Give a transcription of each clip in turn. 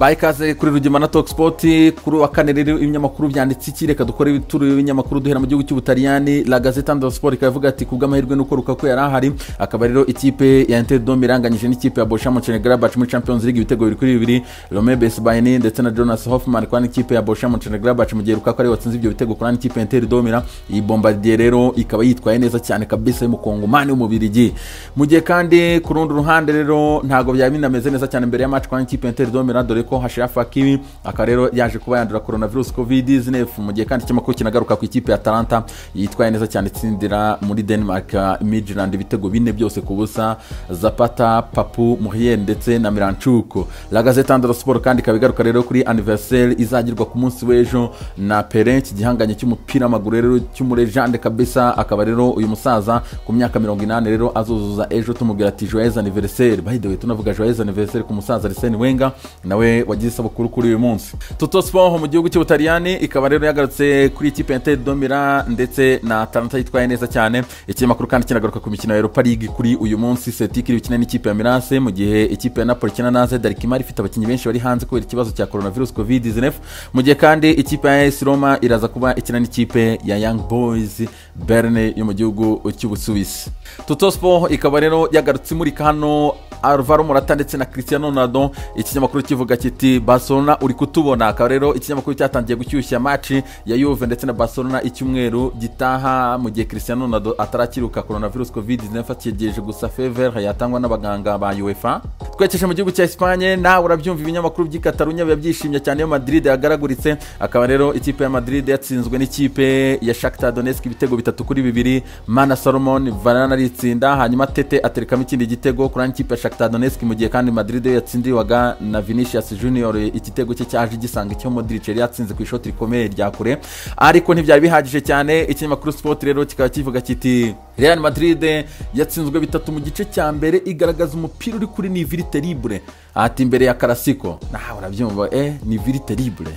mbaye kaze kuri Rugimbana Sport kuri wa kane rero ibinyamakuru byanditse iki reka dukore ituru y'ibinyamakuru duhera mu gihugu cy'Ubutaliyani. La Gazzetta dello Sport ikavuga ati kubw'amahirwe nuko Lukaku yari ahari, akaba rero ikipe ya Inter Dome iranganyije n'ikipe ya Borussia Mönchengladbach muri Champions League ibitego 2-2, Rome Besbayeni ndetse na Jonas Hoffmann kwa n'ikipe ya Borussia Mönchengladbach mu gihe Lukaku ari watsinze ibyo bitego kuri n'ikipe ya Inter Dome. Iyi Bombardier rero ikaba yitwaye neza cyane kabisa mu Kongomani w'umubirigi, mu gihe kandi ku rundi ruhande rero ntago byaba binameze neza cyane mbere ya match kwa n'ikipe ya Inter Dome, dore ko Ashraf Hakimi akarero yaje kuba yandura coronavirus COVID-19, mu gihe kandi cy'amakuru kinagaruka ku ikipe ya Atalanta yitwaye neza cyane tsindira muri Denmark Midland ibitego 4 byose ku busa, Zapata, Papu, Muriel ndetse na Miranchuk. La Gazzetta dello Sport kandi kabigaruka rero kuri anniversaire izagirwa ku munsi w'ejo na Pelé, igihanganye cy'umupira w'amaguru rero cy'umurejande kabisa, akaba rero uyu musaza ku myaka 80 rero azuzuza ejo, tumubwira ati joyeux anniversaire. By the way tunavuga joyeux anniversaire ku musaza Arsene Wenger nawe wagize isabukuru kuri uyu munsi. Tutto Sport mu gihugu cy'Ubutaliyani ikaba rero yagarutse kuri ikipe ya Inter Dome ndetse na Atalanta yitwaye neza cyane. Ikinyamakuru kandi kinagaruka ku mikino ya Europa League kuri uyu munsi. Celtic iri gukina n'ikipe ya Milan, mu gihe ikipe ya Napoli ikina na AZ Alkmaar ifite abakinnyi benshi bari hanze kubera ikibazo cya coronavirus COVID-19, mu gihe kandi ikipe ya AS Roma iraza kuba ikina n'ikipe ya Young Boys Berne yo mu gihugu cy'Ubusuwisi. Tutto Sport ikaba rero yagarutse muri hano Alvaro Morata ndetse na Cristiano Ronaldo. Ikinyamakuru kivuga kiti Barcelona uri kutubona, akaba rero ikinyamakuru cyatangiye gushyushya match ya Juve ndetse na Barcelona icyumweru gitaha, mu gihe Cristiano Ronaldo atarakiruka coronavirus COVID-19 cyegereje gusa fever yatangwa n'abaganga ba UEFA. Twekeshe mu gihugu cya Espagne, nawe urabyumva ibinyamakuru by'i Catalonia byishimye cyane yo Madrid yagaraguritse, akaba rero ikipe ya Madrid yatsinzwe n'ikipe ya Shakhtar Donetsk ibitego 3-2. Mana Salomon Varane aritsinda, hanyuma Tete aterekamo ikindi gitego kuri ikipe ya Shakhtar Donetsk, mu gihe kandi Madrid yatsindiwaga na Vinicius Junior igitego cye cyaje gisanga cyo Modric yari yatsinze ku ishoti rikomeye rya kure, ariko ntibyari bihagije cyane. Ikinyamakuru Sport rero kikaba kivuga kiti Real Madrid yatsinzwe 3 mu gice cya mbere, igaragaza umupira uri kuri ni viri terrible ati imbere ya Clasico. Nawe urabyumva ni viri terrible.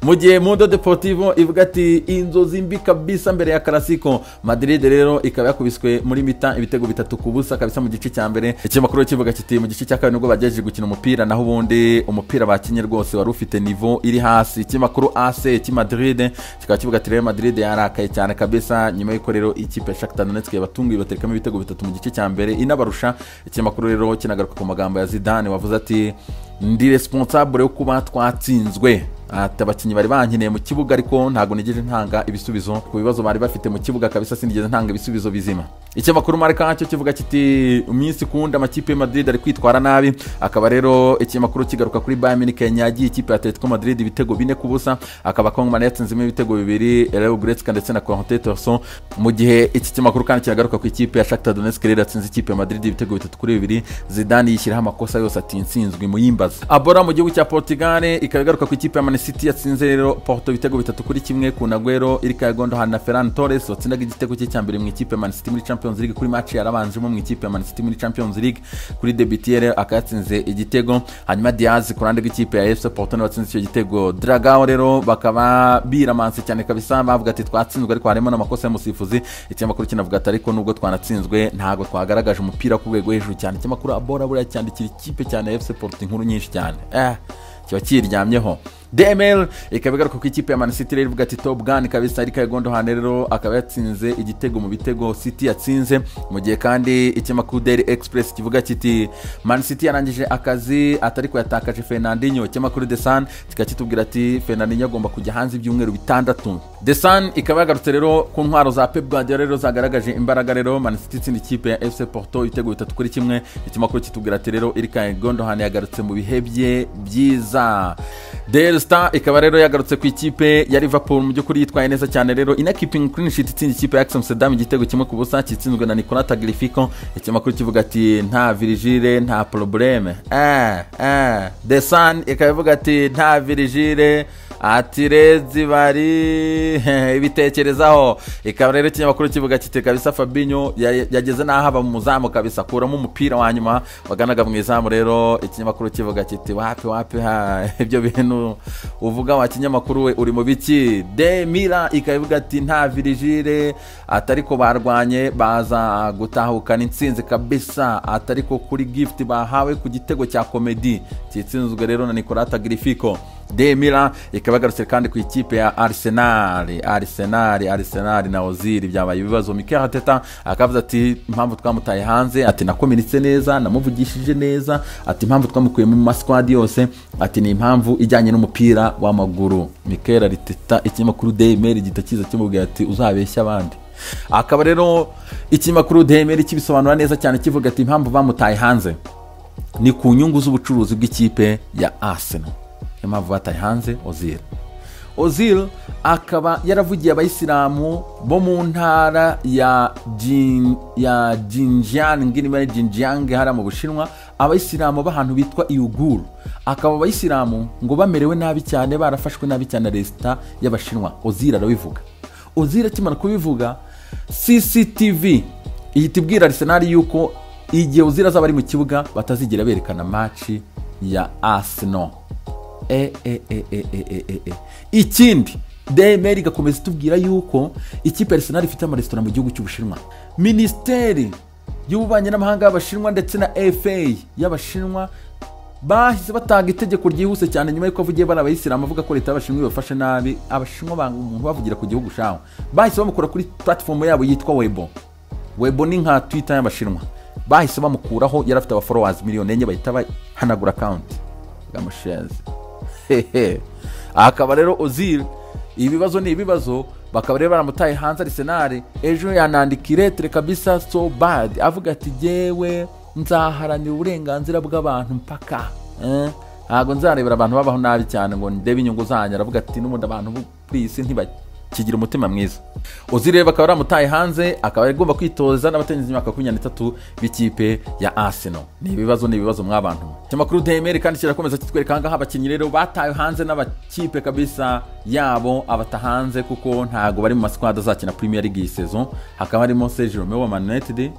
Mu gihe Mundo Deportivo ivuga ati inzozi mbi kabisa mbere ya Clasico. Madrid rero ikaba yakubiswe muri mita ibitego 3 ku busa kabisa mu gice cya mbere. Ikinyamakuru kivuga kiti mu gice cya kabiri nubwo bagejeje gukina umupira, naho ubundi umupira bakinye rwose wari ufite niveau iri hasi. Ikinyamakuru AC ki Madrid kikaba kivuga ati Real Madrid yarakaye cyane kabisa nyuma y'uko rero ikipe ya Shakhtar Donetsk yabatunguye baterekamo ibitego 3 mu gice cya mbere inabarusha. Ikinyamakuru rero kinagaruka ku magambo ya Zidane wavuze ati ndi responsable yo kuba twatsinzwe, abakinnyi bari bankeneye mu kibuga ariko ntago nigeze ntanga ibisubizo ku bibazo bari bafite mu kibuga kabisa, sinigeze ntanga ibisubizo bizima. Ikinyamakuru Marca cyo kivuga kiti umunsi kundi amakipe ya Madrid ari kwitwara nabi, akaba rero ikinyamakuru kigaruka kuri Bayern Munich yagiye ikipe ya Atletico Madrid ibitego 4 ku busa, akaba Kongman yatsinzemo ibitego 2 Leo Goretzka ndetse na Corentin Tolisso, mu gihe iki kinyamakuru kandi kiragaruka ku ikipe ya Shakhtar Donetsk rero yatsinze ikipe ya Madrid ibitego 3-2. Zidane yishyiraho amakosa yose ati insinzwe mu yimbaza. Abora mu gihugu cya Portugal ikagaruka ku ikipe ya Man City yatsinze rero Porto ibitego 3-1 ku Naguero, Ilkay Gundogan na Ferran Torres watsindaga igitego cye cya mbere mu ikipe ya Man City muri Champions League kuri match yarabanjemo mu ikipe ya Man City muri Champions League. Kuri debutiere akatsinze igitego, hanyuma Diaz ku ruhande rw'ikipe ya FC Porto watsinze icyo gitego. Dragao rero bakaba biramanse cyane kabisa, bavuga ati twatsinzwe ariko harimo n'amakosa y'umusifuzi. Ikinyamakuru kinavuga ati ariko nubwo twanatsinzwe ntago twagaragaje umupira ku rwego hejuru cyane. Ikinyamakuru Abora buriya cyandikira ikipe cyane ya FC Porto inkuru nyinshi cyane kiba kiryamyeho. DML ikabigaruka ku ikipe ya Man City rero ivuga ati Top Gun kabisa, Ilkay Gundogan rero akaba yatsinze igitego mu bitego City yatsinze, mu gihe kandi ikinyamakuru Daily Express kivuga kiti Man City yarangije akazi atariko yatakaje Fernandinho. Ikinyamakuru The Sun kikatubwira ati Fernandinho agomba kujya hanze ibyumweru 6. The Sun ikaba yagarutse rero ku ntwaro za Pep Guardiola rero zagaragaje imbaraga rero Man City itsinda ikipe ya FC Porto ibitego 3-1. Ikinyamakuru kitubwira ati rero Ilkay Gundogan yagarutse mu bihe bye byiza. Daily Star ikaba rero yagarutse ku ikipe ya Liverpool mu by'ukuri yitwaye neza cyane rero ina keeping clean sheet itsinda ikipe ya Amsterdam igitego 1-0 kitsinzwe na Nicolas Tagliafico. Ikinyamakuru kivuga ati nta Virgile nta probleme. The Sun ikavuga ati nta Virgile atirezi bari ibitekerezaho. Ikaba rero ikinyamakuru kivuga kiti kabisa Fabinho yageze naho aba mu muzamu kabisa, kuramo umupira wa nyuma waganaga mu izamu. Rero ikinyamakuru kivuga kiti wapi ibyo bintu uvuga wa kinyamakuru we uri mu biki. De Mira ikavuga ati nta Virgile atariko barwanye baza gutahukana intsinzi kabisa, atariko kuri gift bahawe ku gitego cya comedy kitsinzwe rero na Nicolas Tagliafico. De Mira ikabagarutse kandi ku ikipe ya Arsenal na Ozil byabaye ibibazo. Mikel Arteta akavuze ati impamvu twamutaye hanze ati nakominitse neza, namuvugishije neza, ati impamvu twamukuye mu masquad yose ati ni impamvu ijyanye n'umupira w'amaguru. Mikel Arteta ikinyamakuru De Mira gitakiza kimubwira ati uzabeshya abandi. Akaba rero ikinyamakuru De Mira kibisobanura neza cyane kivuga ati impamvu bamutaye hanze ni ku nyungu z'ubucuruzi bw'ikipe ya Arsenal. Impamvu bataye hanze Ozil akaba yaravugiye abayisilamu bo mu ntara ya Xinjiang hara mu Bushinwa, abayisilamu b'ahantu bitwa Uyghur. Akaba abayisilamu ngo bamerewe nabi cyane, barafashwe nabi cyane leta y'Abashinwa. Ozil arabivuga. Ozil akimara kubivuga CCTV ihita ibwira Arsenal yuko igihe Ozil azaba ari mu kibuga batazigera berekana match ya Arsenal. Ikindi De Mira igakomeza itubwira yuko ikipe Arsenal ifite amaresitora mu gihugu cy'Ubushinwa. Minisiteri y'ububanyi n'amahanga y'Abashinwa ndetse na FA y'Abashinwa bahise batanga itegeko ryihuse cyane nyuma y'uko avugiye bari abayisilamu avuga ko leta y'Abashinwa ibafashe nabi. Abashinwa banga umuntu bavugira ku gihugu shaho, bahise bamukura kuri platform yabo yitwa Weibo ni nka Twitter y'Abashinwa. Bahise bamukuraho, yari afite aba followers miliyoni 4, bahita bahanagura account gamushenze. Akaba rero Ozil ibibazo ni ibibazo, bakaba rero baramutaye hanze. Arsenal ejo yanandikire tere kabisa so bad avuga ati jewe nzaharanira uburenganzira bw'abantu mpaka ntago nzarebera abantu babaho nabi cyane ngo ndebe inyungu zanyu. Aravuga ati n'ubundi abantu please ntibakigira umutima mwiza. Ozil rero bakaba baramutaye hanze, akaba agomba kwitoza n'abatenzi imyaka 23 b'ikipe ya Arsenal. Ni ibibazo mwabantu. Amakuru De Mira kandi kirakomeza kitwereka ngaha abakinnyi rero bataye hanze n'abakipe kabisa yabo abata hanze kuko ntago bari mu masquad azakina Premier League iyi saison. Hakaba harimo Sergio Romero wa Man United,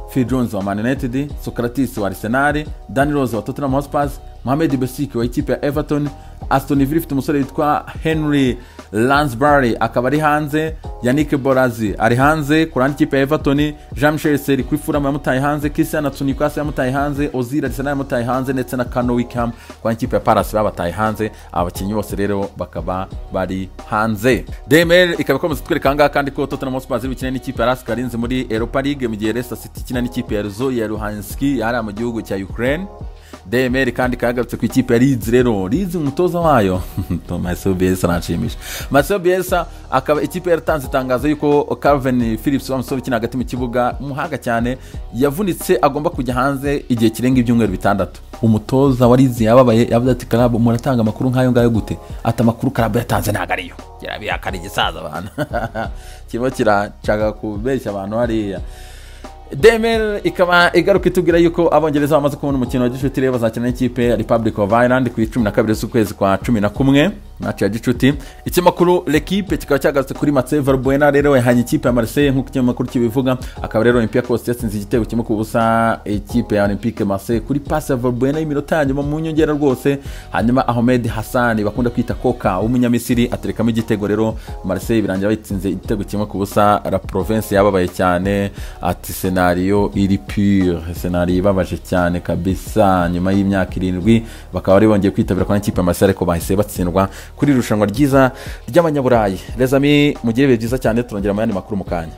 Phil Jones wa Man United, Socrates wa Arsenal, Danny Rose wa Tottenham Hotspur, Mohamed Besiki wa ikipe ya Everton, Aston Villa ifite umusore witwa Henry Lansbury akaba ari hanze, Yannick Borazi ari hanze kurandi ikipe ya Everton, Jean-Michel Seri kuri Fulham yamutaye hanze, Christian Nkunku yamutaye hanze, Ozil Arsenal yamutaye hanze ndetse na Kano Wickham kwa ikipe ya Palace babataye hanze. Abakinnyi bose rero bakaba bari hanze. De Mira ikaba ikomeza kutwereka ngaha kandi ko Tottenham Hotspur zibikina n'ikipe ya Lask Linz muri Europa League, mu gihe Leicester City ikina n'ikipe ya Luhansk yari mu gihugu cya Ukraine. De Mira kandi kagarutse ku ikipe ya Leeds rero. Leeds umutoza wayo Marcel Bielsa aranshimisha. Marcel Bielsa akaba ikipe yaratanze itangazo yuko Calvin Phillips wamusore ukina hagati mu kibuga umuhanga cyane yavunitse agomba kujya hanze igihe kirenga ibyumweru 6. Umutoza wa Leeds yababaye yavuze ati club muratanga amakuru nkayo ngayo gute? Ati amakuru club yatanze ntago ariyo. Yarabihakana igisaza abantu. Kirimo kiracaga kubeshya abantu hariya. De Mira ikaba igaruka itubwira yuko abongereza bamaze kubona umukino wa gicuti rero bazakina n'ikipe ya Republic of Ireland ku 12 z'ukwezi kwa 11 match ya gicuti. Ikinyamakuru L'Equipe kikaba cyagarutse kuri Mathieu Valbuena rero yahanye ikipe ya Marseille nk'uko ikinyamakuru kibivuga. Akaba rero Olympiacos yatsinze igitego kimwe ku busa ikipe ya Olympique Marseille kuri pass ya Valbuena y'iminota yanyuma mu nyongera rwose. Hanyuma Ahmed Hassan bakunda kwita Koka w'umunyamisiri aterekamo igitego rero Marseille birangira bayitsinze igitego kimwe ku busa. La Provence yababaye cyane ati scenario iri pure, scenario ibabaje cyane kabisa. Nyuma y'imyaka 7 bakaba bari bongeye kwitabira kwa ikipe ya Marseille ariko bahise batsindwa kuri irushanwa ryiza ry'abanyaburayi. Les amis mugire byiza cyane, turongera mu yandi makuru mu kanya.